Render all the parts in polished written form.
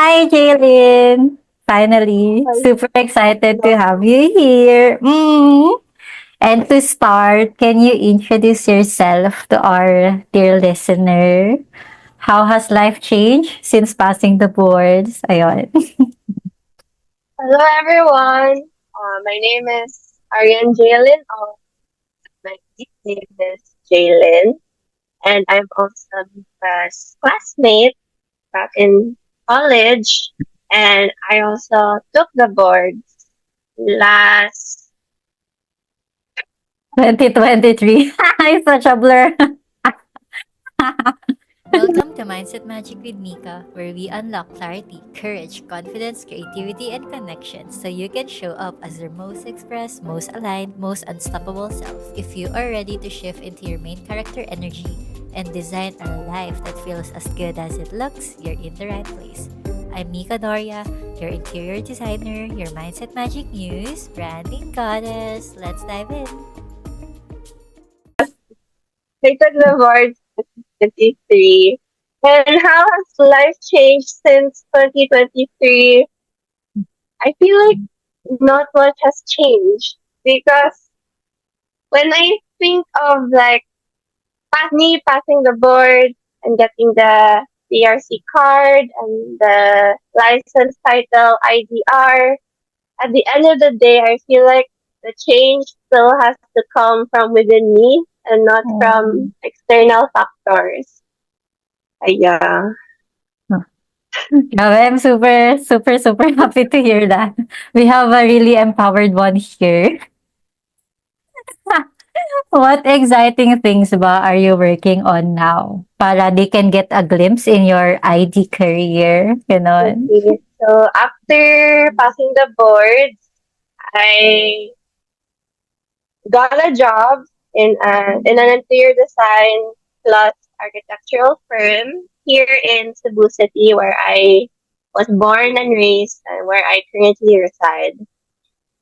Hi, Jaelyn. Finally, super excited to have you here. And to start, can you introduce yourself to our dear listener? How has life changed since passing the boards? Ayun. Hello everyone. My name is Jaelyn. My nickname is Jaelyn, and I'm also Mika's classmate back in college. And I also took the boards last. 2023. It's such a blur. Welcome to Mindset Magic with Mika, where we unlock clarity, courage, confidence, creativity, and connection so you can show up as your most expressed, most aligned, most unstoppable self. If you are ready to shift into your main character energy and design a life that feels as good as it looks, you're in the right place. I'm Mika Doria, your interior designer, your Mindset Magic Muse, branding goddess. Let's dive in. I took the boards in 2023. And how has life changed since 2023? I feel like not much has changed because when I think of me passing the board and getting the CRC card and the license title IDR. At the end of the day, I feel like the change still has to come from within me and not from external factors. Yeah. Grabe, I'm super, super, super happy to hear that. We have a really empowered one here. What exciting things ba are you working on now? Para they can get a glimpse in your ID career, ganon. Okay. So after passing the boards, I got a job in an interior design plus architectural firm here in Cebu City, where I was born and raised, and where I currently reside.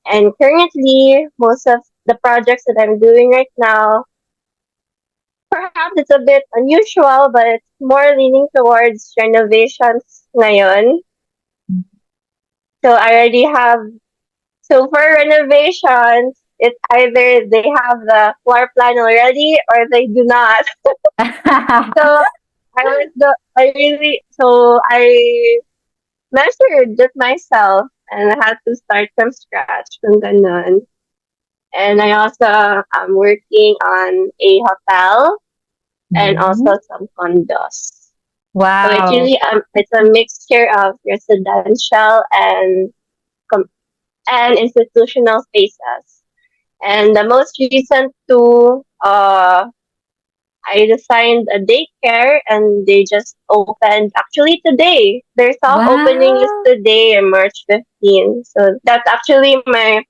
And currently, most of the projects that I'm doing right now, perhaps it's a bit unusual, but it's more leaning towards renovations ngayon. So I already have, so for renovations, it's either they have the floor plan already or they do not. So I measured it myself and I had to start from scratch kung ganon. And I also am working on a hotel and also some condos. So Wow. it's a mixture of residential com- and institutional spaces. And the most recent two, I designed a daycare and they just opened actually today. Their soft opening is Wow. today, March 15th. So that's actually my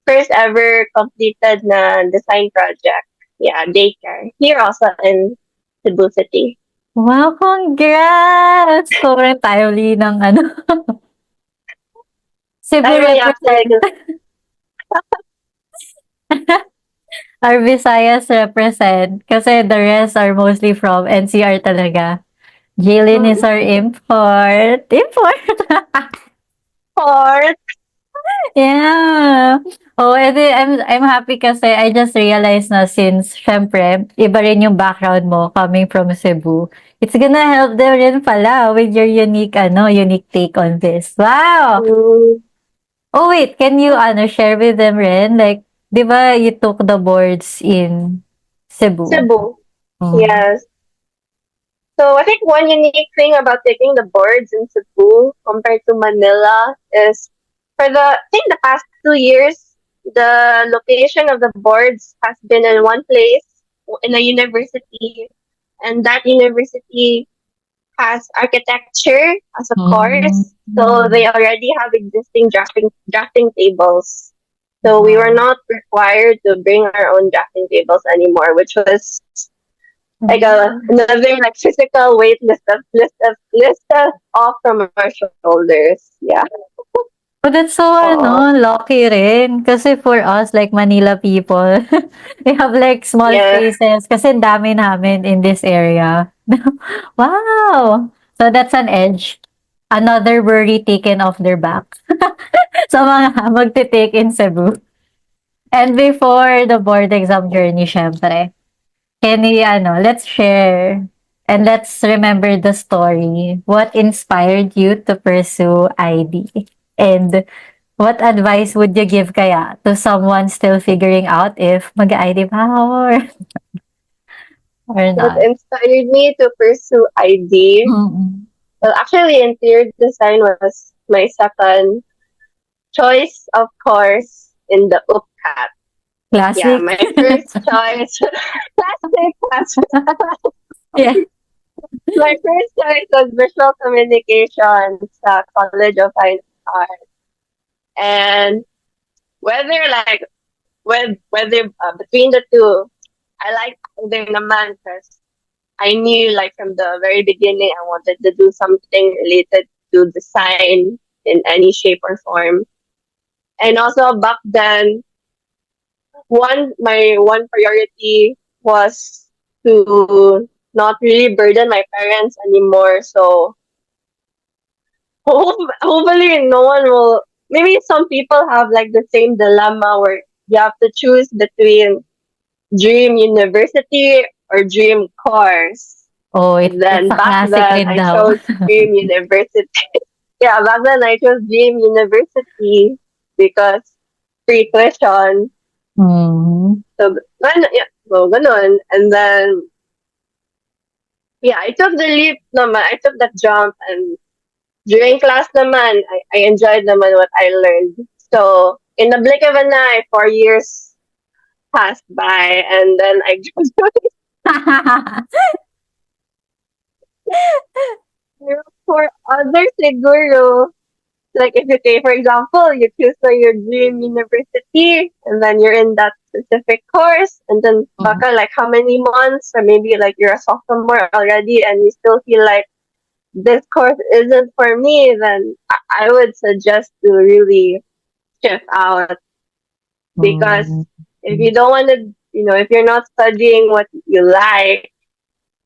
first ever completed na design project. Yeah, daycare. Here also in Cebu City. Wow, congrats! Sobrang timely ng ano, Cebu Timely actually. represent. Our Visayas represent. Kasi the rest are mostly from NCR talaga. Jaelyn is our import. Import! Fourth. Yeah. Oh, edi I'm happy kasi I just realized na since syempre, iba rin yung background mo coming from Cebu. It's gonna help them rin pala with your unique take on this. Wow! Mm, Oh wait, can you share with them rin? Like, di ba you took the boards in Cebu? Cebu. Mm. Yes. So I think one unique thing about taking the boards in Cebu compared to Manila is for I think the past 2 years, the location of the boards has been in one place in a university, and that university has architecture as a Mm. course. So they already have existing drafting tables. So we were Wow. not required to bring our own drafting tables anymore, which was like another like physical weight list of off from our shoulders. Yeah. Oh, that's so Oh, lucky rin. Kasi for us, like Manila people, we have like small yeah. spaces kasi ang dami namin in this area. Wow! So that's an edge. another worry taken off their back. Sa mga magte-take in Cebu. And before the board exam journey, syempre, can we, let's share and let's remember the story. What inspired you to pursue ID? And what advice would you give kaya to someone still figuring out if mag-ID ba or What not? inspired me to pursue ID? Mm. Well, actually, interior design was my second choice of course in the UPCAT. Yeah, Classic. my first choice, classic. Yeah. My first choice was visual communications sa College of Fine Arts. And whether like whether between the two, I like either naman because I knew like from the very beginning I wanted to do something related to design in any shape or form. And also back then, my one priority was to not really burden my parents anymore. So hopefully no one will. Maybe some people have like the same dilemma where you have to choose between dream university or dream course. Oh, And it's then a back classic then rin I daw. chose dream university. Yeah, back then I chose dream university because free tuition. Mm. So, yeah, so ganun. And then, yeah, I took the leap naman. I took that jump and during class naman, I enjoyed naman what I learned. So, in the blink of an eye, 4 years passed by and then I graduated. For others, siguro, like if you take, for example, you choose your dream university and then you're in that specific course and then Mm. baka like how many months or maybe like you're a sophomore already and you still feel like this course isn't for me, then I would suggest to really shift out because Mm. if you don't want to, if you're not studying what you like,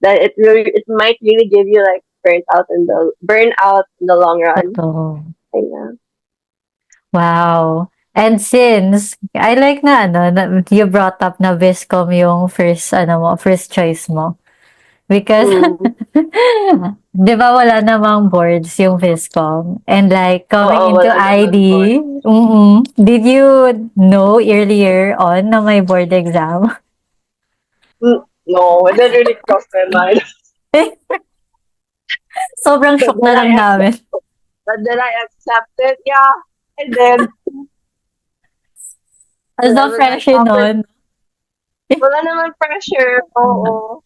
then it might really give you like burnout in the long run. Totoo. Yeah. Wow. And since I like na na you brought up na Viscom yung first choice mo. Because Mm. 'di ba wala namang boards yung Viscom and like coming Oo, into wala naman ID, board. did you know earlier on na may board exam? No, it didn't really cross my mind. Sobrang But shock na then lang namin. I accepted. Yeah, I did. As And I a was like, freshie nun. wala naman pressure. Oo.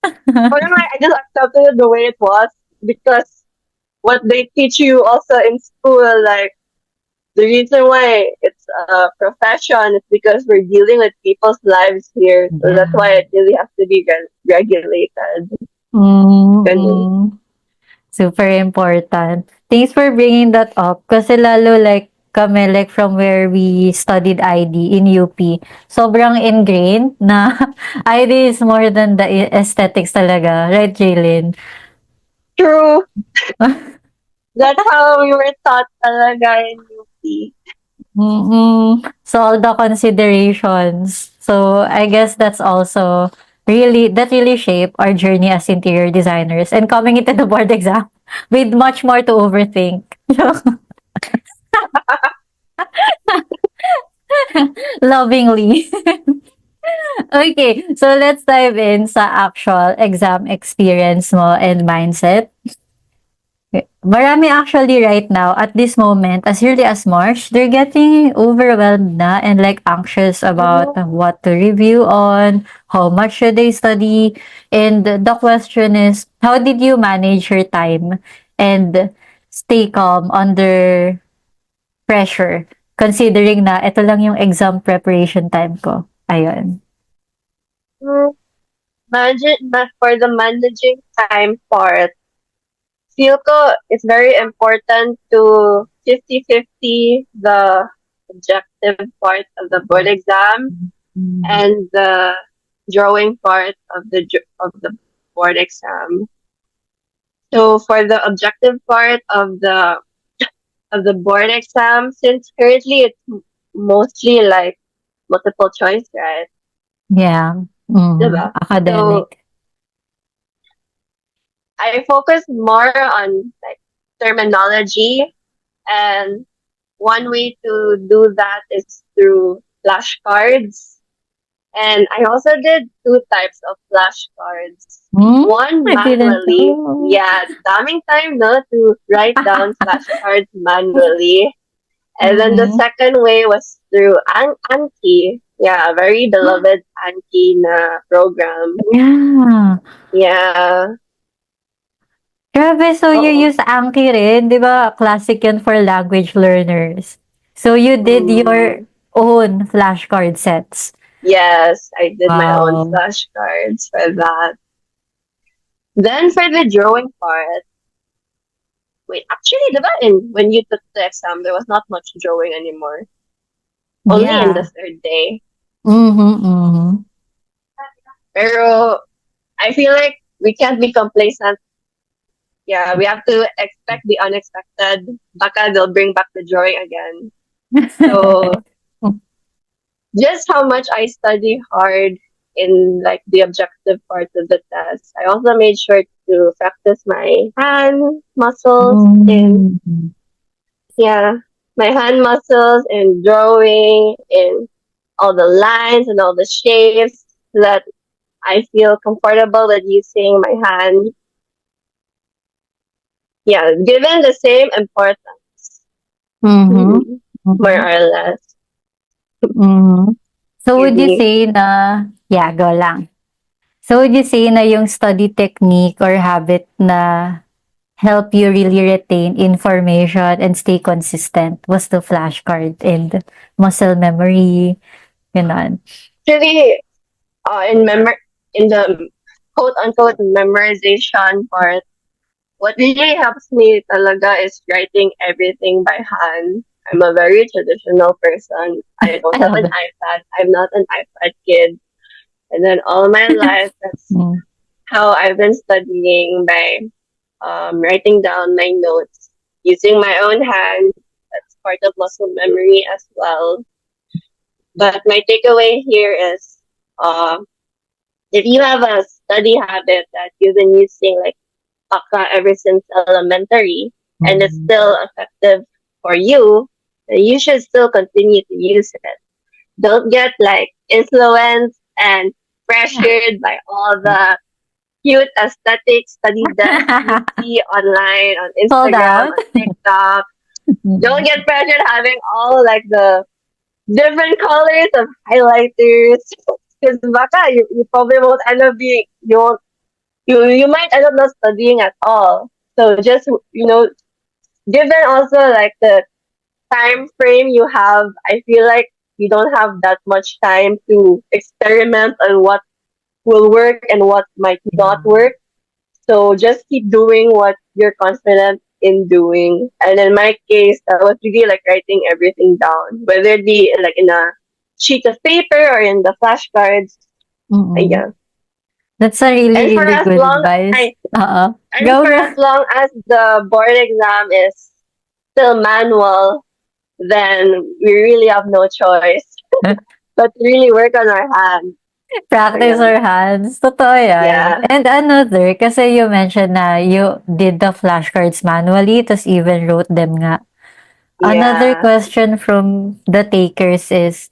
But then I just accepted it the way it was because what they teach you also in school, like the reason why it's a profession is because we're dealing with people's lives here. So that's Yeah. why it really has to be regulated. Ganun. Mm. Super important. Thanks for bringing that up kasi lalo like kami like from where we studied ID in UP, sobrang ingrained na ID is more than the aesthetics talaga. Right, Jaelyn? True. That's how we were taught talaga in UP. Mm. So all the considerations. So I guess that really shape our journey as interior designers and coming into the board exam with much more to overthink. Lovingly. Okay, so let's dive in sa actual exam experience mo and mindset. Marami actually right now, at this moment, as early as March, they're getting overwhelmed na and like anxious about Mm, what to review on, how much should they study, and the question is, how did you manage your time and stay calm under pressure, considering na ito lang yung exam preparation time ko. Ayun. mm. But for the managing time part, feel ko it's very important to 50-50 the objective part of the board exam Mm. and the drawing part of the board exam. So for the objective part of the board exam, since currently it's mostly like multiple choice, right? Yeah. Diba? So Academic. I focus more on like terminology, and one way to do that is through flashcards. And I also did two types of flashcards. Hmm, One I didn't manually, know. yeah, daming time no to write down flashcards manually. And then the Mhm. second way was through Anki. Yeah, very beloved Anki na program. Yeah. Yeah. Grabe, so you Oo. use Anki rin, 'di ba? Classic 'yan for language learners. So you did your Mm, own flashcard sets. yes, I did my own Wow. flashcards for that. Then for the drawing part, wait, actually, diba when you took the exam, there was not much drawing anymore. Only in the Yeah. third day. Mhm, mhm. Pero I feel like we can't be complacent. Yeah, we have to expect the unexpected. Baka they'll bring back the drawing again. So just how much I study hard in like the objective part of the test. I also made sure to practice my hand muscles and Mm. yeah, my hand muscles and drawing and all the lines and all the shapes so that I feel comfortable with using my hand. Yeah, given the same importance, Mhm, hmm, more mhm, or less. mhm. So Give would you me say na yeah, go lang. So would you say na yung study technique or habit na help you really retain information and stay consistent was the flashcard and muscle memory, gano'n? actually in the quote unquote memorization part. What really helps me talaga is writing everything by hand. I'm a very traditional person. I don't I have love an it. iPad. I'm not an iPad kid. And then all my life, that's Mm. how I've been studying by writing down my notes using my own hand. That's part of muscle memory as well. But my takeaway here is if you have a study habit that you've been using like Paka ever since elementary and it's Mm. still effective for you, then you should still continue to use it. Don't get like influenced and pressured by all the cute aesthetic study desk you see online on Sold Instagram, out? on TikTok. Don't Mm. get pressured having all like the different colors of highlighters. Because baka you probably won't end up being you might end up not studying at all. So just given also like the time frame you have, I feel like you don't have that much time to experiment on what will work and what might not Yeah. work. So just keep doing what you're confident in doing. And in my case, that was really like writing everything down, whether it be like in a sheet of paper or in the flashcards. Mm. Yeah. That's a really, And for really as good long advice. I Oo. and Go, for go. as long as the board exam is still manual, then we really have no choice but to really work on our hands. So Practice yeah. our hands. Totoo yan. Yeah. And another, kasi you mentioned na you did the flashcards manually, tapos even wrote them nga. Another Yeah. question from the takers is,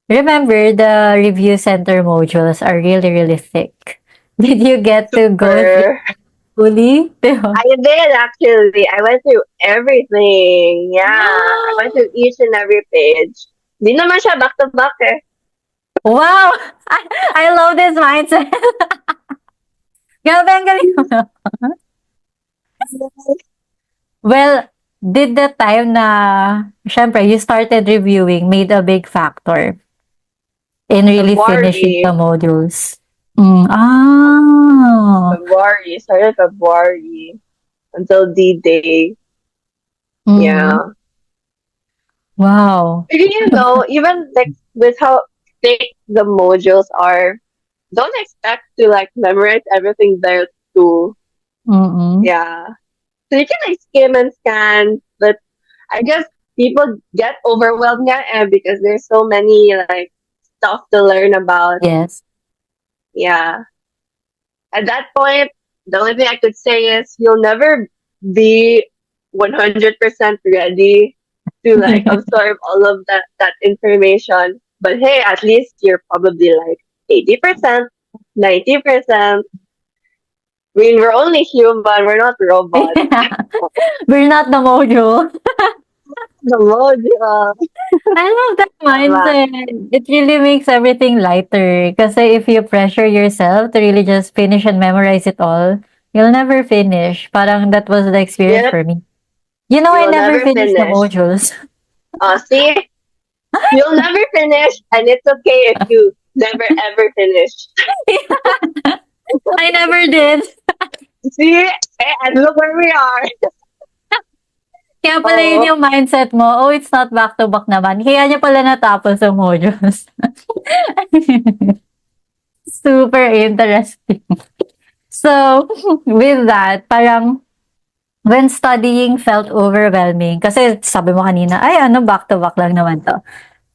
remember the review center modules are really, really thick. Did you get to go through Super. fully? I did actually. I went through everything. Yeah. I went through each and every page. Di naman siya back to back eh. Wow! I love this mindset. Grabe, ang galing mo. Well, did the time na, syempre, you started reviewing made a big factor in really finishing the February. modules? Mm, ah. February. Started February. Until D-Day. Mhm. Yeah. Wow. But even like with how thick the modules are, don't expect to like memorize everything there too. Mm-mm. Yeah. So you can like skim and scan, but I guess people get overwhelmed now because there's so many like stuff to learn about. Yes. Yeah. At that point, the only thing I could say is you'll never be 100% ready to like absorb all of that information. But hey, at least you're probably like 80%, 90%. I mean, we're only human, we're not robots. Yeah. We're not the module. The module. I love that Tama. mindset. It really makes everything lighter. Kasi if you pressure yourself to really just finish and memorize it all, you'll never finish. Parang that was the experience Yep, for me. You know, you I will never never finished the finish. modules. See, you'll never finish, and it's okay if you never ever finish. I never did. See, and look where we are. Kaya pala yun Oh, yung mindset mo, oh, it's not back-to-back naman. Kaya niya pala natapos yung modules. Super interesting. So, with that, parang when studying felt overwhelming, kasi sabi mo kanina, ay ano, back-to-back lang naman to.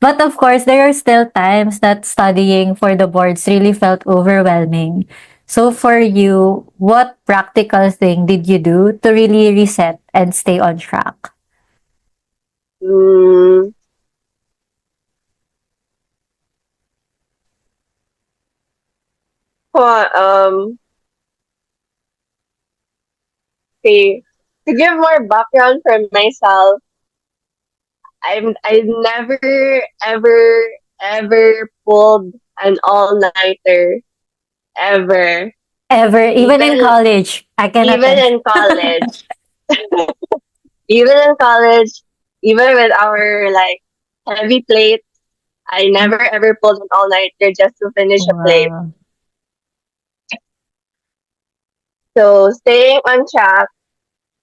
But of course, there are still times that studying for the boards really felt overwhelming. So for you, what practical thing did you do to really reset and stay on track? mm, well, okay. To give more background for myself, I've never ever ever pulled an all nighter ever. Ever, even in Even college, I can even attest. in college, even in college, even with our like heavy plate, I never ever pulled an all nighter just to finish a plate. Wow. So staying on track,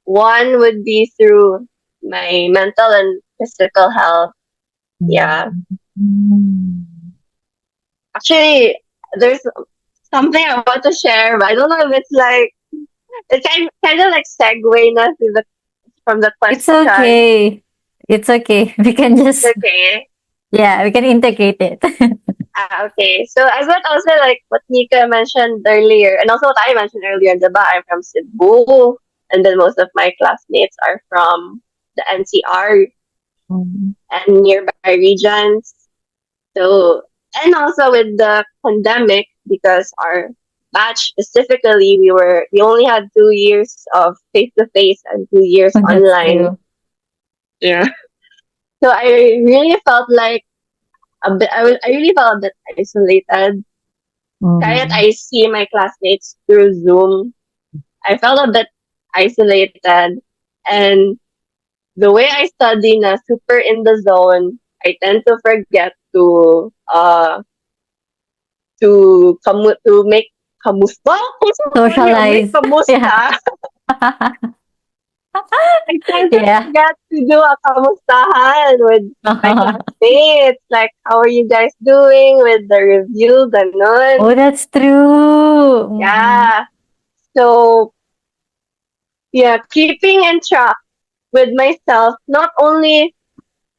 one would be through my mental and physical health. Yeah. Mm. Actually, there's something I want to share, but I don't know if it's like it's kind of like segue na to the from the It's question. okay. It's okay. We can just, Okay. yeah, we can integrate it. Okay. So as what also like what Mika mentioned earlier, and also what I mentioned earlier, diba? I'm from Cebu, and then most of my classmates are from the NCR Mm. and nearby regions. So, and also with the pandemic, because our batch specifically, we only had 2 years of face to face and 2 years That's online. true. Yeah. So I really felt like a bit. I really felt a bit isolated. Kahit Mm. I see my classmates through Zoom, I felt a bit isolated. And the way I study na super in the zone, I tend to forget to make kamusta? Kung saan yun, make Socialize. Yeah. kamusta? I tend to Yeah. forget to do a kamustahan with my classmates. Like, how are you guys doing with the review, ganon? Oh, that's true. Mhm. Yeah. So, yeah, keeping in track with myself,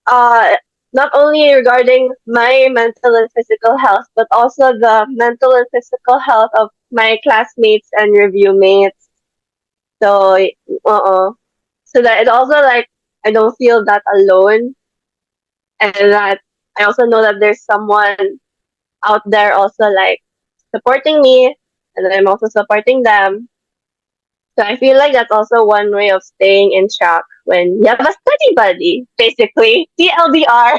uh, not only regarding my mental and physical health, but also the mental and physical health of my classmates and review mates. So, so that it also like I don't feel that alone, and that I also know that there's someone out there also like supporting me, and I'm also supporting them. So I feel like that's also one way of staying in track when you have a study buddy, basically TLDR.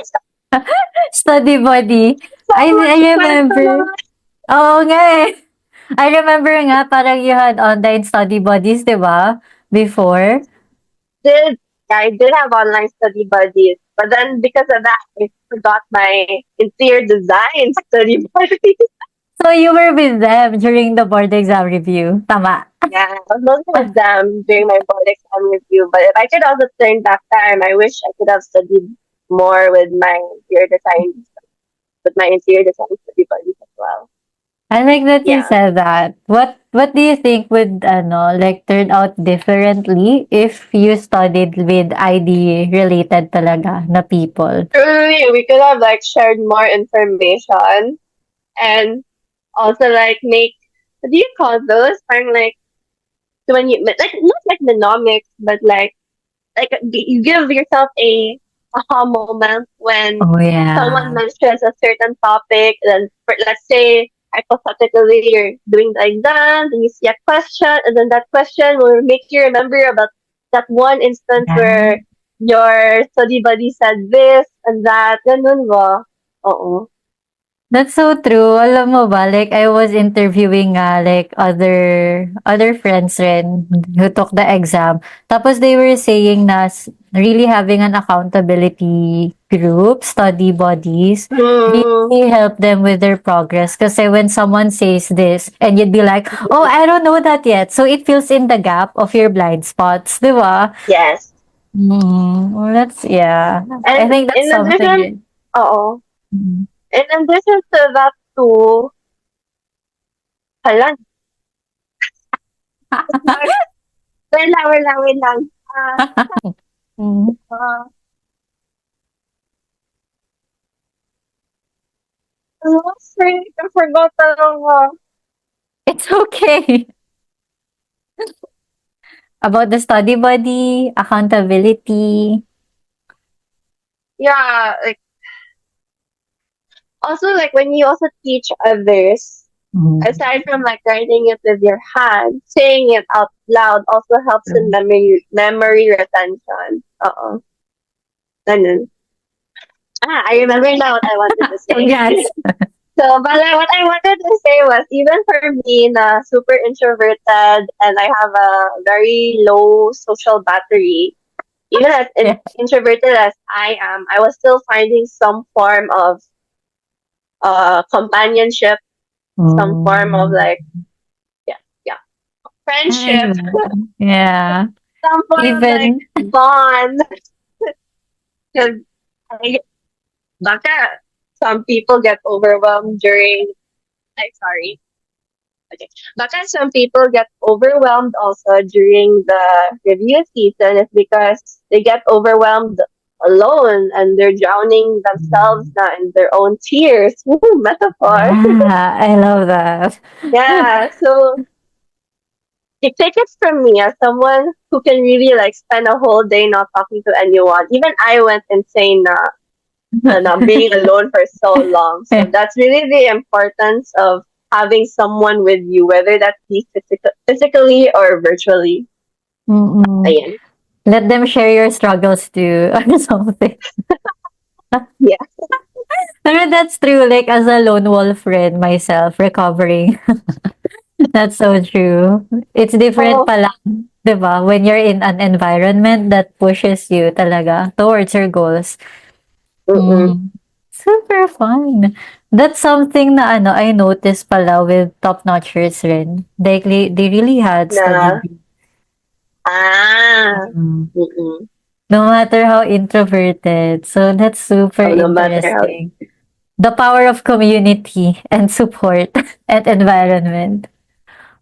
Study buddy. So I much kwento remember. naman. Oo nga eh. I remember nga parang you had online study buddies, 'di ba? Before. Did I did have online study buddies, but then because of that, I forgot my interior design study buddies. So you were with them during the board exam review. Tama. Yeah, I was mostly with them during my board exam review. But if I could also turn back time, I wish I could have studied more with my interior design study buddies as well. I like that you Yeah. said that. What do you think would like turn out differently if you studied with ID related talaga na people? Truly, we could have like shared more information and also like make, what do you call those? Parang like when you like not like mnemonics, but like you give yourself a aha moment when Oh someone yeah. mentions a certain topic. Then let's say hypothetically you're doing the exam, then you see a question, and then that question will make you remember about that one instance Yeah. where your study buddy said this and that. Ganun ba? Oo. That's so true. Alam mo ba, like I was interviewing like other friends rin who took the exam. Tapos they were saying na really having an accountability group, study bodies, Hmm. really help them with their progress. Kasi when someone says this, and you'd be like, oh, I don't know that yet. So it fills in the gap of your blind spots, di ba? Yes. Well, that's, yeah. I And think that's in something. addition, oo. Mm. In addition to that too, hala, wait lang. Mm. Ah, ano, sorry, I forgot talaga. It's okay. About the study buddy, accountability. Yeah, like also like when you also teach others, Mm. aside from like writing it with your hand, saying it out loud also helps in memory retention. Ganun. I remember now what I wanted to say. Congrats. So, but like, what I wanted to say was, even for me, na super introverted, and I have a very low social battery, even as Yeah. introverted as I am, I was still finding some form of companionship, some form of Mm. like, yeah, yeah, I friendship, know. Yeah. some form of like Even bond. Because baka some people get overwhelmed during, like, sorry. Okay. Baka some people get overwhelmed also during the review season is because they get overwhelmed alone and they're drowning themselves na in their own tears. Woo, metaphor. yeah, I love that. Yeah. So you take it from me as someone who can really like spend a whole day not talking to anyone. Even I went insane na being alone for so long. So that's really the importance of having someone with you, whether that be physically or virtually. Mm-mm. Ayan. Let them share your struggles too or something. Yeah. Pero that's true. Like as a lone wolf friend myself, recovering. That's so true. It's different Oh, pala, 'di ba? When you're in an environment that pushes you talaga towards your goals. mm-mm. Mm. Super fun. That's something na I noticed pala with top-notchers rin. They really had study Na, group. ah, Mm. mm-mm. No matter how introverted. So that's super Oh, no matter how, interesting. The power of community and support and environment.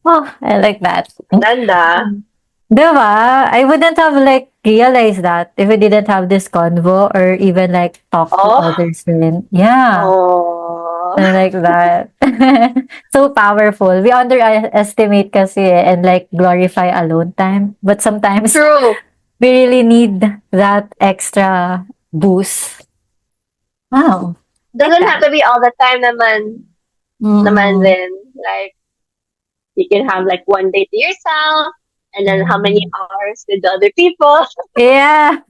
Oh, I like that. ganda. Mm. 'Di ba? I wouldn't have like realized that if we didn't have this convo or even like talk to Oh, others rin. Yeah. oh, I like that. So powerful. We underestimate kasi and like glorify alone time. But sometimes true. we really need that extra boost. Wow. Like Doesn't have that. to be all the time naman Mm-mm. then. Like, you can have like one day to yourself, and then how many Mm. hours with the other people. Yeah.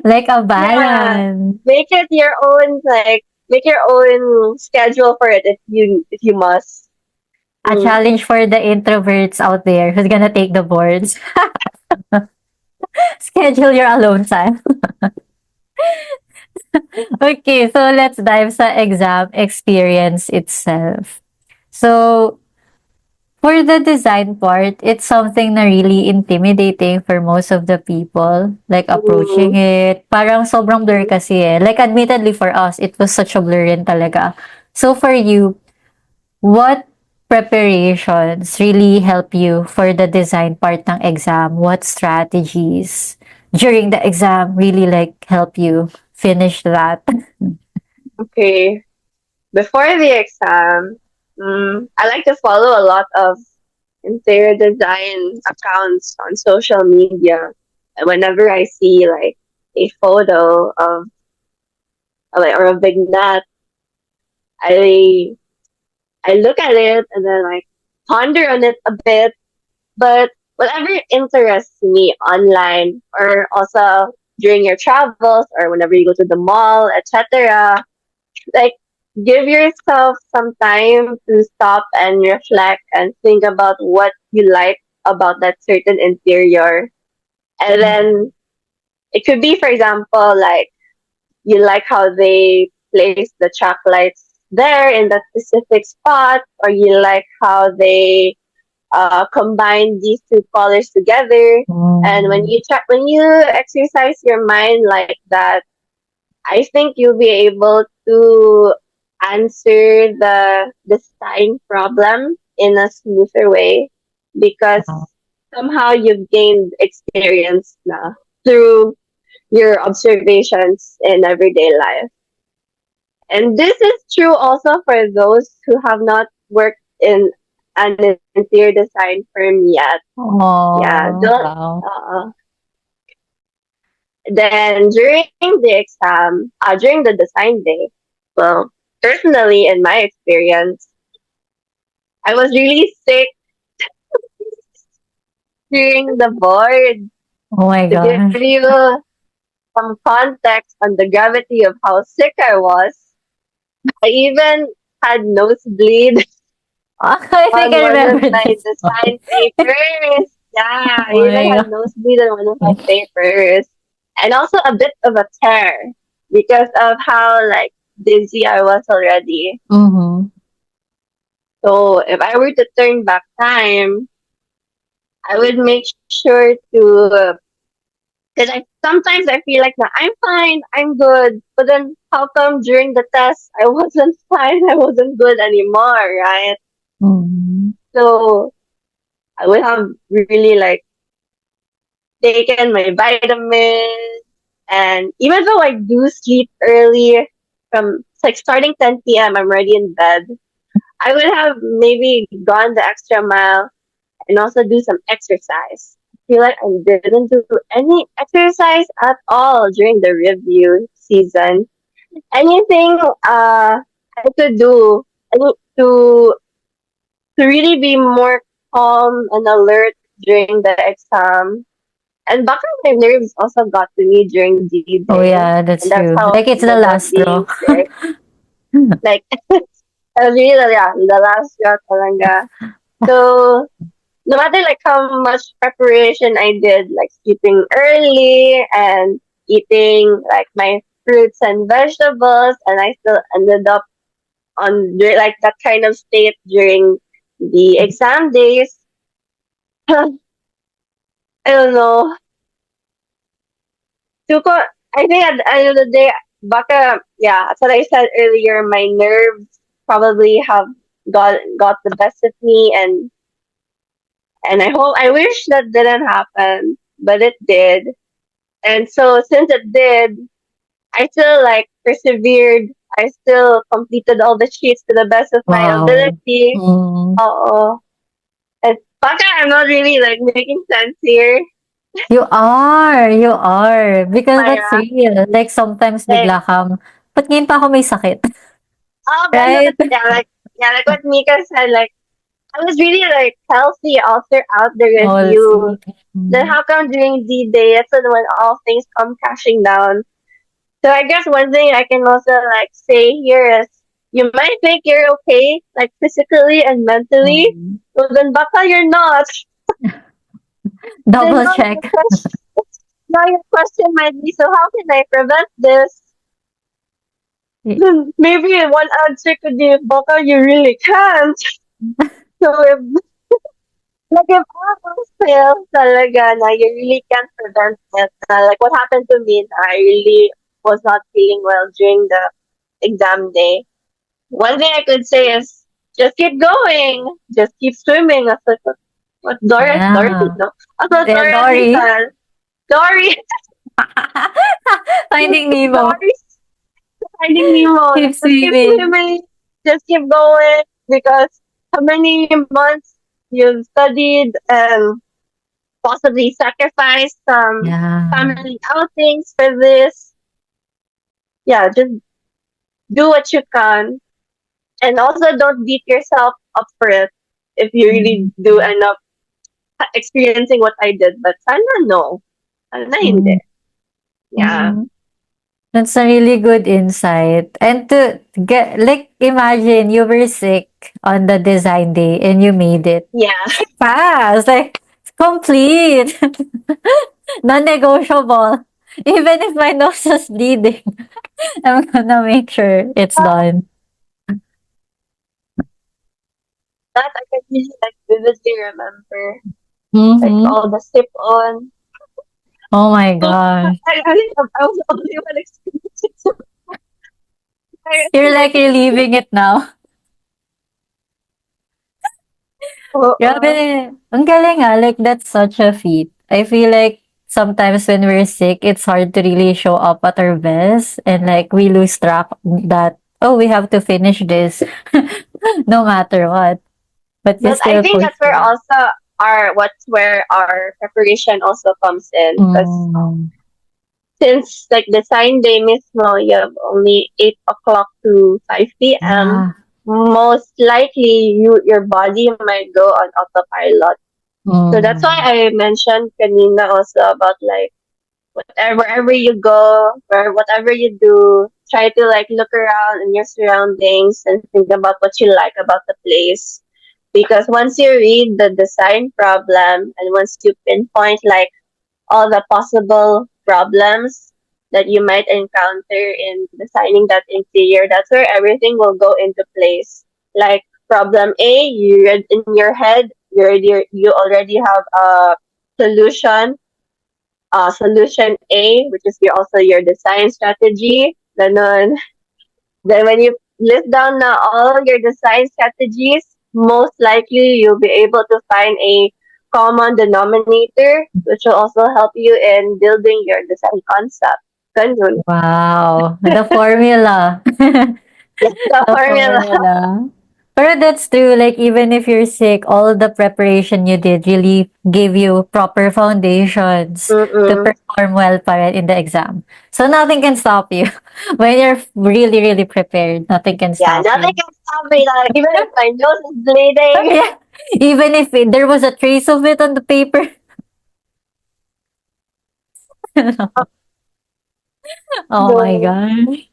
Like a Yeah. balance. Make it your own, like, make your own schedule for it if you must. A Mm. challenge for the introverts out there who's gonna take the boards. Schedule your alone time. Okay, so let's dive sa exam experience itself. So, for the design part, it's something na really intimidating for most of the people. Like, approaching Mm. it. Parang sobrang blur kasi eh. Like, admittedly for us, it was such a blur rin talaga. So, for you, what preparations really help you for the design part ng exam? What strategies during the exam really like help you finish that? Okay. Before the exam, I like to follow a lot of interior design accounts on social media. And whenever I see like a photo of like or a vignette, I I look at it and then like ponder on it a bit. But whatever interests me online or also during your travels or whenever you go to the mall, etc., like give yourself some time to stop and reflect and think about what you like about that certain interior. And then it could be, for example, like you like how they place the chalk lights there in that specific spot, or you like how they combine these two colors together. And when Mm. you exercise your mind like that, I think you'll be able to answer the design problem in a smoother way because Wow. somehow you've gained experience now through your observations in everyday life. And this is true also for those who have not worked in an interior design firm yet. Yeah, Oh, don't. wow. Then during the exam, during the design day, well, personally, in my experience, I was really sick during the board. Oh my To give gosh. you some context on the gravity of how sick I was, I even had nosebleed I think on I one of remember my this design story. papers. Yeah, I Oh even my had god. nosebleed on one of my papers. And also a bit of a tear because of how like dizzy I was already. Mm-hmm. So if I were to turn back time, I would make sure to because I sometimes I feel like nah, I'm fine, I'm good. But then how come during the test I wasn't fine, I wasn't good anymore, right? Mm-hmm. So I would have really like taken my vitamins, and even though I do sleep early, from like starting 10 p.m. I'm already in bed. I would have maybe gone the extra mile and also do some exercise. I feel like I didn't do any exercise at all during the review season. Anything I could do any, to to really be more calm and alert during the exam. And baka my nerves also got to me during D Oh Day. yeah, And that's that's true. how I Like it's the ended up last being straw. sick. Like, that was really the last straw talaga. So, no matter like how much preparation I did, like sleeping early and eating like my fruits and vegetables, and I still ended up on like that kind of state during the exam days. I don't know. I think at the end of the day, baka, yeah, as what I said earlier, my nerves probably have got the best of me, and I wish that didn't happen, but it did. And so since it did, I still like persevered. I still completed all the sheets to the best of my Wow. ability. Mm. Oo. And baka I'm not really like making sense here. You are. Because that's Maya. real. Like sometimes Like, bigla kang, ba't ngayon pa ako may sakit? oh, ganun. Right? Yeah, like what Mika said, like, I was really like healthy all throughout the All review. see. Then Mm. how come during D Day, that's when all things come crashing down? So I guess one thing I can also like say here is you might think you're okay, like physically and mentally, Mm. but then baka you're not. Then Double check. now your question might be, so how can I prevent this? Then maybe one answer could be, baka you really can't. So if like if all else fails talaga na you really can't prevent it. Like what happened to me, na I really was not feeling well during the exam day. One thing I could say is just keep going. Just keep swimming. I was like, what Dorothy? Yeah. No. I thought Yeah, Dorothy Dory. said, Dory, Finding Nemo. Dory, Finding Nemo. Keep Just keep swimming. swimming. Just keep going because how many months you've studied and possibly sacrificed some Yeah. family outings for this. Yeah, just do what you can. And also don't beat yourself up for it if you really do Mhm. end up experiencing what I did. But sana no. Sana hindi. Mm. Yeah. Mm. That's a really good insight. And to get, like, imagine you were sick on the design day and you made it. Yeah. Pass. Like, complete. Non-negotiable. Even if my nose is bleeding, I'm gonna make sure it's done. That I can really like vividly remember. Like Mm-hmm. all the sip on. Oh my So gosh. I think I was the only one experiencing it. I You're like, like reliving it now. Grabe. oo. Ang galing ah. Like, that's such a feat. I feel like sometimes when we're sick, it's hard to really show up at our best. And like, we lose track that, oh, we have to finish this no matter what. But you But I still think push that's where through. also our preparation also comes in because Mm. since like design day mismo, you have only 8 o'clock to 5 p.m. Yeah. Most likely, your body might go on autopilot. So that's why Mm. I mentioned kanina also about like wherever you go, whatever you do, try to like look around in your surroundings and think about what you like about the place. Because once you read the design problem and once you pinpoint like all the possible problems that you might encounter in designing that interior, that's where everything will go into place. Like problem A, you read in your head, you already have a solution. Solution A, which is also your design strategy. Ganon. Then when you list down na all your design strategies, most likely you'll be able to find a common denominator, which will also help you in building your design concept. Ganun. Wow. The formula. Yes, the The formula. formula. But that's true. Like, even if you're sick, all the preparation you did really gave you proper foundations to Mm-mm. perform well para in the exam. So nothing can stop you. When you're really, really prepared, nothing can Yeah, stop nothing you. can stop me. Like, even if my nose is bleeding. Yeah. Even if there was a trace of it on the paper. Oh my No. gosh.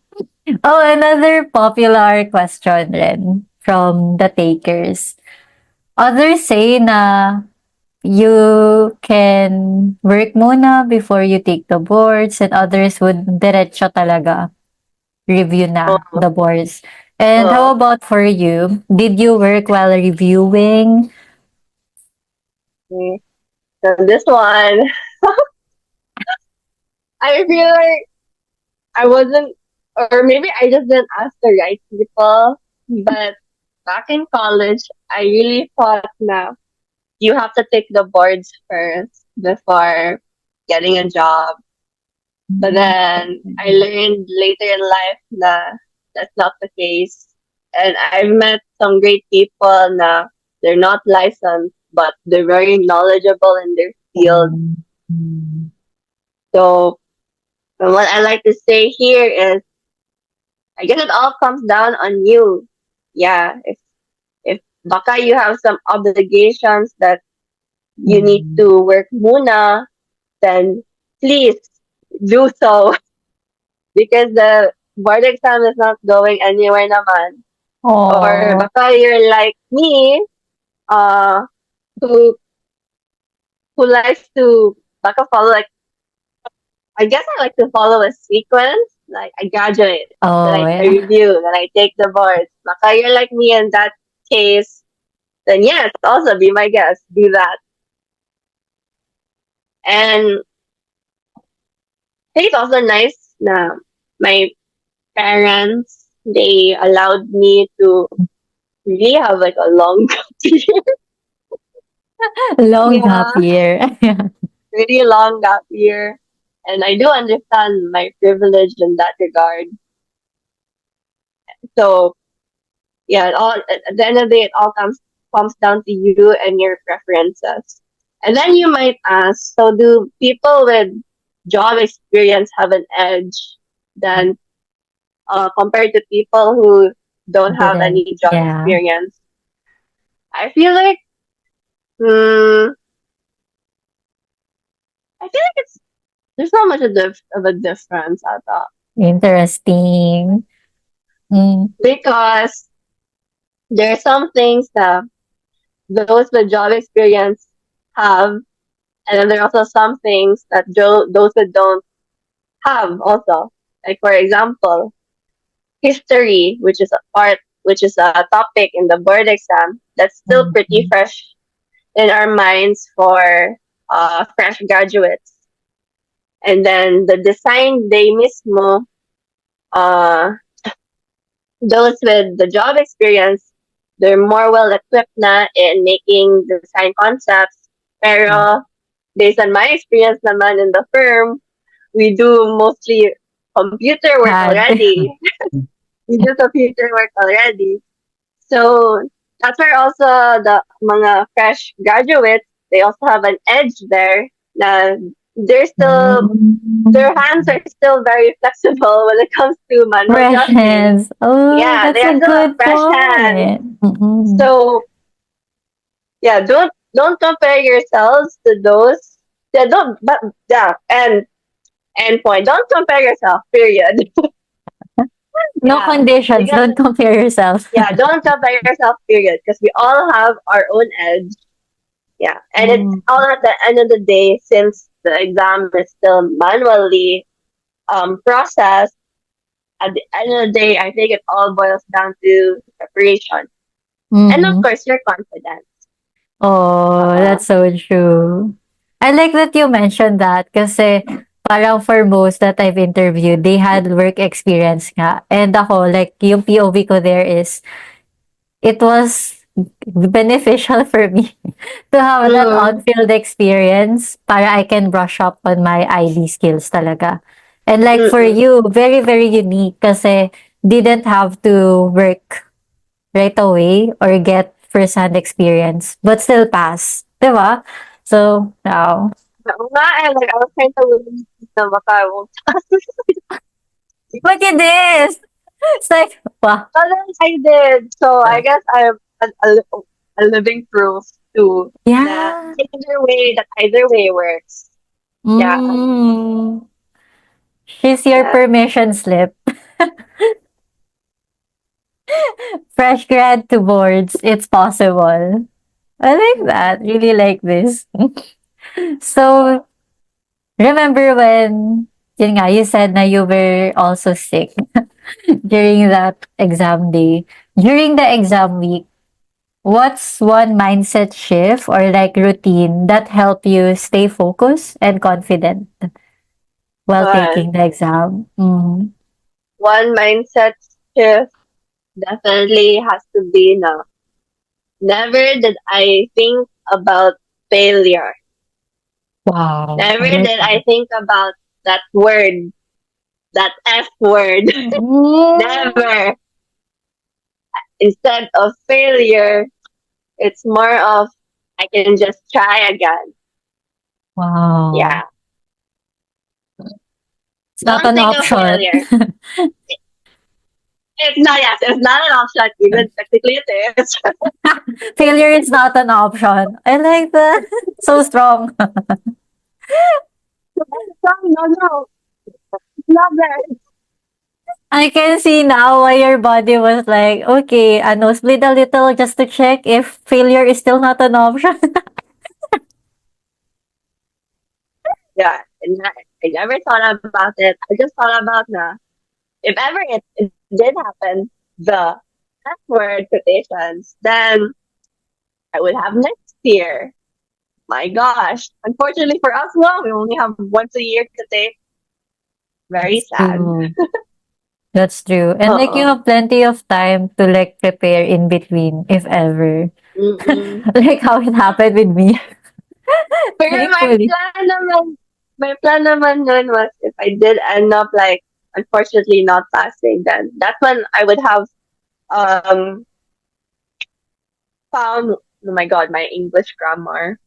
Oh, another popular question then from the takers. Others say na you can work muna before you take the boards and others would diretso talaga review na Oh, the boards. And how oh. about for you? Did you work while reviewing? Okay. So this one, I feel like I wasn't, or maybe I just didn't ask the right people. But back in college, I really thought now you have to take the boards first before getting a job. But then I learned later in life that that's not the case. And I've met some great people na they're not licensed, but they're very knowledgeable in their field. So what I like to say here is I guess it all comes down on you. Yeah, if baka you have some obligations that you need to work muna, then please do so because the board exam is not going anywhere naman. Or Oh, baka you're like me, uh, who who likes to baka follow like I guess I like to follow a sequence. Like I graduate, then oh I yeah. review, then I take the boards. Baka you're like me in that case, then yes, also be my guest. Do that. And I think it's also nice na my parents they allowed me to really have like a long year. Long gap Yeah, year. really long gap year. And I do understand my privilege in that regard. So yeah, it all at the end of the day, it all comes down to you and your preferences. And then you might ask, so do people with job experience have an edge than compared to people who don't have Didn't. any job Yeah. experience? I feel like, hmm, I feel like it's there's not much of a difference at all Interesting. Mm. because there are some things that those with job experience have, and then there are also some things that those that don't have also. Like for example, history, which is a topic in the board exam that's still pretty Mhm. fresh in our minds for fresh graduates. And then the design day mismo, uh, those with the job experience, they're more well equipped na in making design concepts. Pero based on my experience naman in the firm, we do mostly computer work Had. already. We do computer work already. So that's where also the mga fresh graduates, they also have an edge there na they're still their hands Mm. are still very flexible when it comes to manual Fresh drafting. hands. Oh, Yeah, they that's are a still a good fresh hand. point. Mm-mm. So yeah, don't compare yourselves to those. Yeah, don't but yeah, and point. Don't compare yourself. Period. No Yeah, conditions. because Don't compare yourself. yeah, don't compare yourself. Period. Because we all have our own edge. Yeah, and it's Mm. all at the end of the day, since the exam is still manually processed. At the end of the day, I think it all boils down to preparation and of Mm. course your confidence. Oh, Uh, that's so true. I like that you mentioned that kasi parang for most that I've interviewed, they had work experience nga. And ako, like, yung POV ko there is, it was beneficial for me to have that mm, on-field experience para I can brush up on my ID skills talaga. And like for mm-mm. you, very, very unique kasi didn't have to work right away or get first-hand experience, but still pass. Diba? So, wow. Oo nga, eh, like I was trying to believe na baka I won't. Look at this! It's like, wow. But then I did. So I guess I'm a living proof to na Yeah. either way works. Yeah. Mm. She's your Yeah. permission slip. Fresh grad to boards. It's possible. I like that. Really like this. So, remember when, yun nga, you said na you were also sick during that exam day. During the exam week, what's one mindset shift or like routine that help you stay focused and confident while One. taking the exam? Mm. One mindset shift definitely has to be na never did I think about failure. Wow, Never I like did I that. think about that word, that F word. Mm. Never. Instead of failure, it's more of I can just try again. Wow. Yeah. It's not Don't an think of option. failure. It's not, yes, it's not an option. Even technically it is. Failure is not an option. I like that. So strong. No, no, it's not there. I can see now why your body was like, okay, split a little just to check if failure is still not an option. Yeah. And I never thought about it. I just thought about na if ever it did happen, the F word quotations, then I would have next year. My gosh. Unfortunately for us, well, we only have once a year to take. Very It's sad. true. That's true. And like you Oo. have plenty of time to like prepare in between, if ever. Mm. Like how it happened with me. Pero Thankfully. my plan naman nun was if I did end up like unfortunately not passing, then that's when I would have um found, oh my god, my English grammar.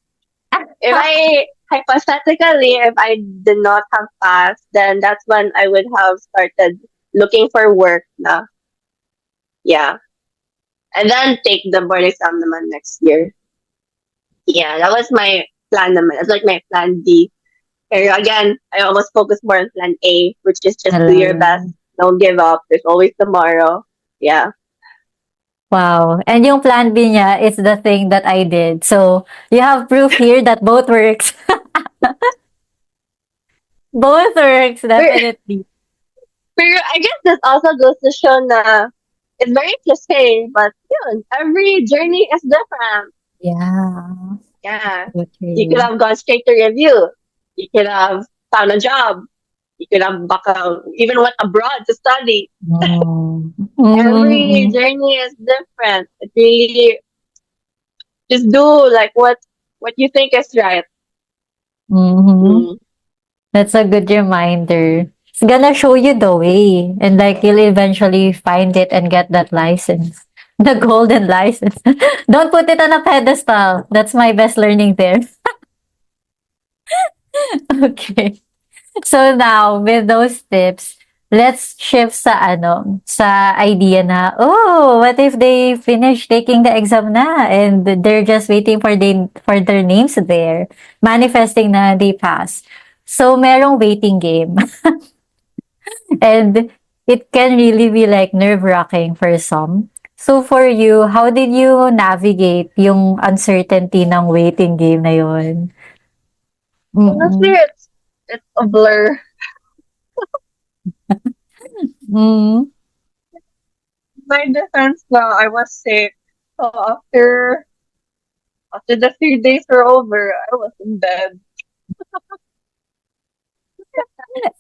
If I hypothetically, if I did not have passed, then that's when I would have started looking for work na. Yeah. And then take the board exam naman next year. Yeah, that was my plan naman. That's like my plan B. Pero again, I almost focus more on plan A, which is just do your best. Hello. Don't give up. There's always tomorrow. Yeah. Wow. And yung plan B niya is the thing that I did. So you have proof here that both works. Both works, Pero, definitely. pero I guess this also goes to show na it's very cliche, but yun, every journey is different. Yeah. Yeah. You could Okay. have gone straight to review. You could have found a job. You could have baka even went abroad to study. Mm. Every Mm-mm. journey is different. It really just do like what you think is right. Mm-hmm. Mm. That's a good reminder. It's gonna show you the way, and like you'll eventually find it and get that license. The golden license. Don't put it on a pedestal. That's my best learning there. Okay. So now, with those tips, let's shift sa ano, sa idea na, oh, what if they finish taking the exam na and they're just waiting for their names there, manifesting na they pass. So, merong waiting game. And it can really be like nerve-wracking for some. So for you, how did you navigate yung uncertainty ng waiting game na yun? Honestly, Mm-mm. it's a blur. Mm. My defense na I was sick. So after the 3 days were over, I was in bed.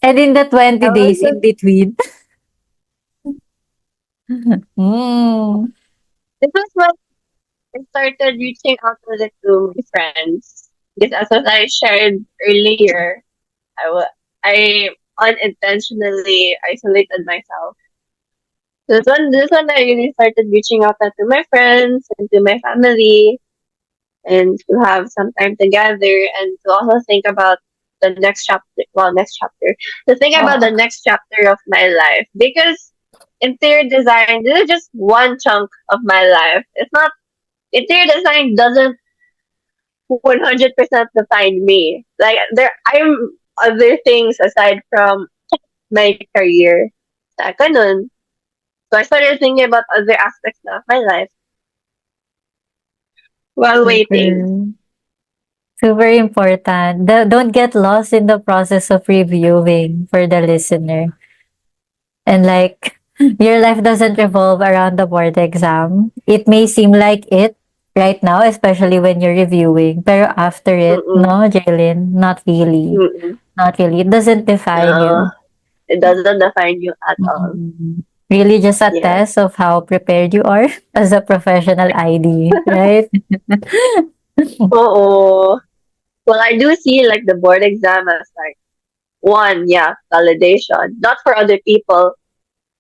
And in the 20 I was days in just between. Mm. this was when I started reaching out to my friends. Because as I shared earlier, I unintentionally isolated myself. This one I really started reaching out to my friends and to my family and to have some time together and to also think about the next chapter, next chapter, to think about the Oh. next chapter of my life, because interior design, this is just one chunk of my life. It's not, interior design doesn't 100% define me. Like I'm other things aside from my career. Sa ganun. So I started thinking about other aspects of my life while waiting. Super, super important. Don't get lost in the process of reviewing for the listener. And like, your life doesn't revolve around the board exam. It may seem like it right now, especially when you're reviewing. Pero after it, Mm-mm, no, Jaelyn, not really. mm-mm. Not really. It doesn't define No, you. it doesn't define you at all. Mm. Really just a Yeah. test of how prepared you are as a professional ID, right? Oo. Well, I do see like the board exam as like one, yeah, validation, not for other people,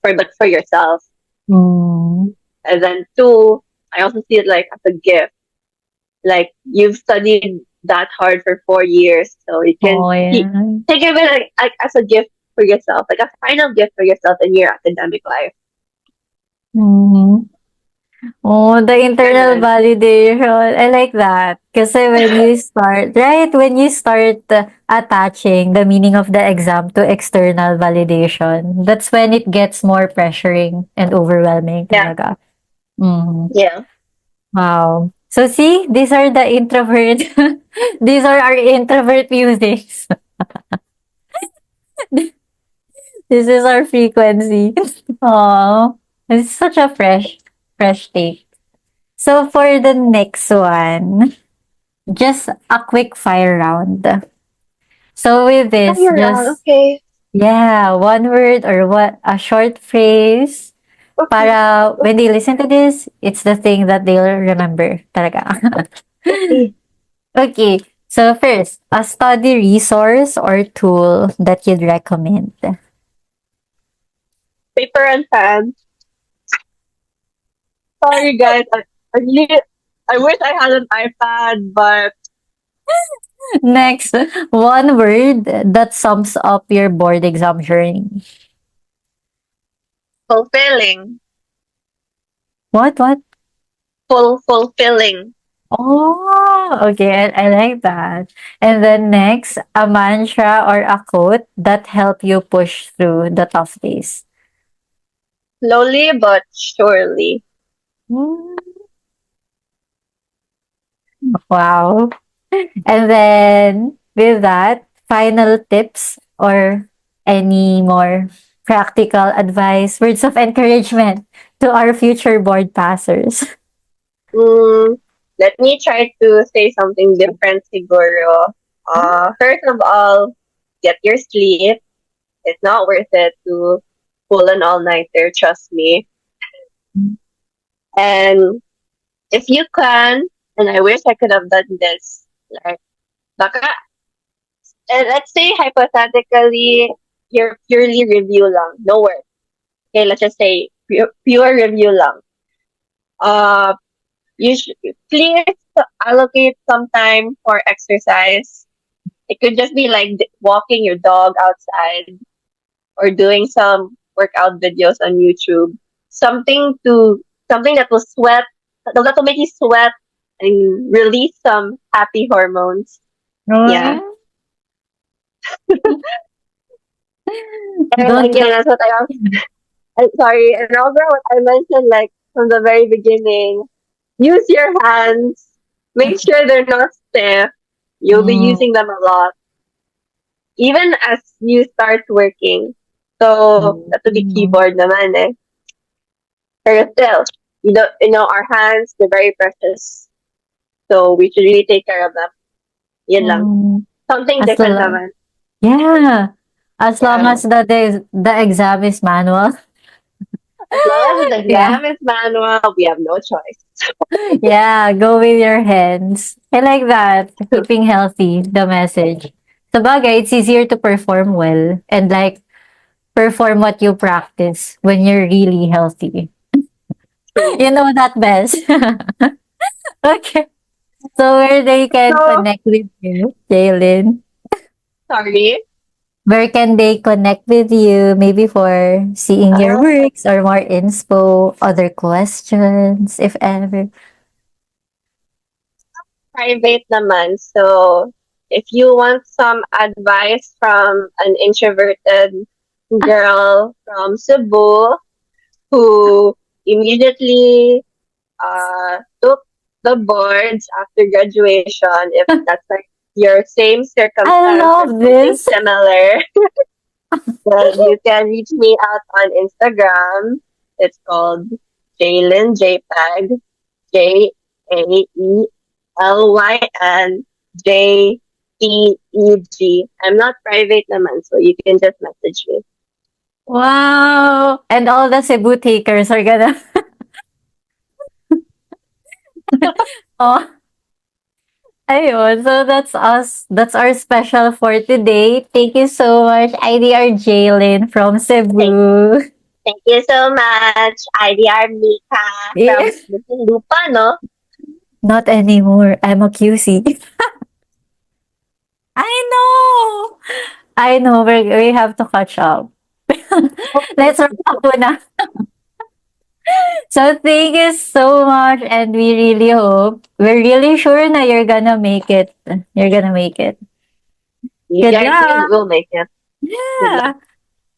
but for yourself. Mm. And then two, I also see it like as a gift. Like you've studied that hard for 4 years, so you can Oh, yeah. think of it like as a gift for yourself, like a final gift for yourself in your academic life. Mhm. Oh, the internal Ganun. validation. I like that. Kasi when you start, right? When you start attaching the meaning of the exam to external validation, that's when it gets more pressuring and overwhelming Yeah, talaga. Mhm. yeah. Wow. So see, these are the introvert. These are our introvert musings. This is our frequency. Oh, it's such a fresh take. So for the next one, just a quick fire round. So with Oh, this, you're wrong. just Okay. Yeah, one word or what a short phrase Okay. para when they listen to this, it's the thing that they'll remember talaga. Okay. Okay. So first, a study resource or tool that you'd recommend. Paper and pen. Sorry, guys. I really, I wish I had an iPad, but Next, one word that sums up your board exam journey. fulfilling. What? Fulfilling. Oh, okay. I like that. And then next, a mantra or a quote that help you push through the tough days. Slowly but surely. Mm, wow. And then with that, final tips or any more practical advice, words of encouragement to our future board passers. Mm, let me try to say something different, siguro. First of all, get your sleep. It's not worth it to pull an all-nighter, trust me. And if you can, and I wish I could have done this, like, baka, let's say hypothetically, you're purely review lang, no work. Okay, let's just say pure review lang. Uh, you should please allocate some time for exercise. It could just be like walking your dog outside or doing some workout videos on YouTube. Something to something that will sweat, that will make you sweat and release some happy hormones. Yeah. Mm. And Don't again, let that's what I'm sorry. And also what I mentioned like from the very beginning, use your hands. Make sure they're not stiff. You'll be mm, using them a lot, even as you start working. So, that would be mm, keyboard naman eh. Pero still, our hands, they're very precious. So, we should really take care of them. Yun lang. mm. Something As different long, naman. yeah, as long Yeah. as the exam is manual. As long as the Yeah. exam is manual, we have no choice. Yeah, go with your hands. I like that. Keeping healthy, the message. Sabagay, it's easier to perform well and like perform what you practice when you're really healthy. True. You know that best. Okay. So where they can So, connect with you, Jaelyn? sorry. Where can they connect with you? Maybe for seeing your Uh, works or more inspo, other questions, if ever. private naman. So, if you want some advice from an introverted girl from Cebu who immediately took the boards after graduation, if that's like your same I circumstance or love something this. similar, then you can reach me out on Instagram. It's called Jaelyn JPEG, JAELYN JPEG. I'm not private naman, so you can just message me. Wow. And all the Cebu takers are gonna oh, ayun. So that's us. That's our special for today. Thank you so much, IDR Jaylin from Thank, Cebu. thank you so much, IDR Mika Yeah. from Lupa, no? Not anymore. I'm a QC. I know. I know. We have to catch up. Let's wrap up na. So thank you so much, and we really hope, we're really sure na you're gonna make it. You're gonna make it. You Good guys luck. will make it. Good luck. Yeah.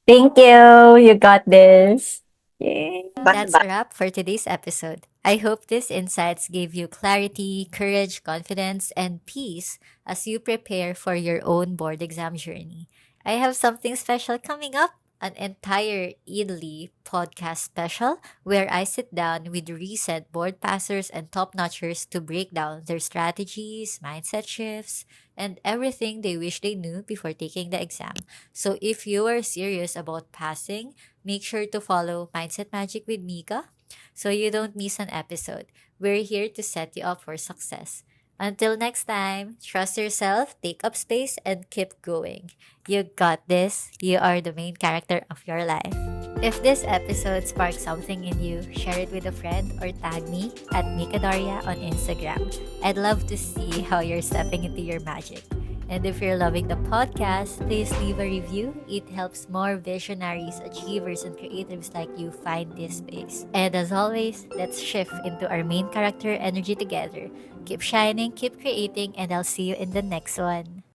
Thank you. You got this. Yay. That's Bye-bye. a wrap for today's episode. I hope these insights gave you clarity, courage, confidence, and peace as you prepare for your own board exam journey. I have something special coming up. an entire Italy podcast special where I sit down with recent board passers and top notchers to break down their strategies, mindset shifts, and everything they wish they knew before taking the exam. So if you are serious about passing, make sure to follow Mindset Magic with Mika so you don't miss an episode. We're here to set you up for success. Until next time, trust yourself, take up space, and keep going. You got this. You are the main character of your life. If this episode sparked something in you, share it with a friend or tag me at Mika Daria on Instagram. I'd love to see how you're stepping into your magic. And if you're loving the podcast, please leave a review. It helps more visionaries, achievers, and creatives like you find this space. And as always, let's shift into our main character energy together. Keep shining, keep creating, and I'll see you in the next one.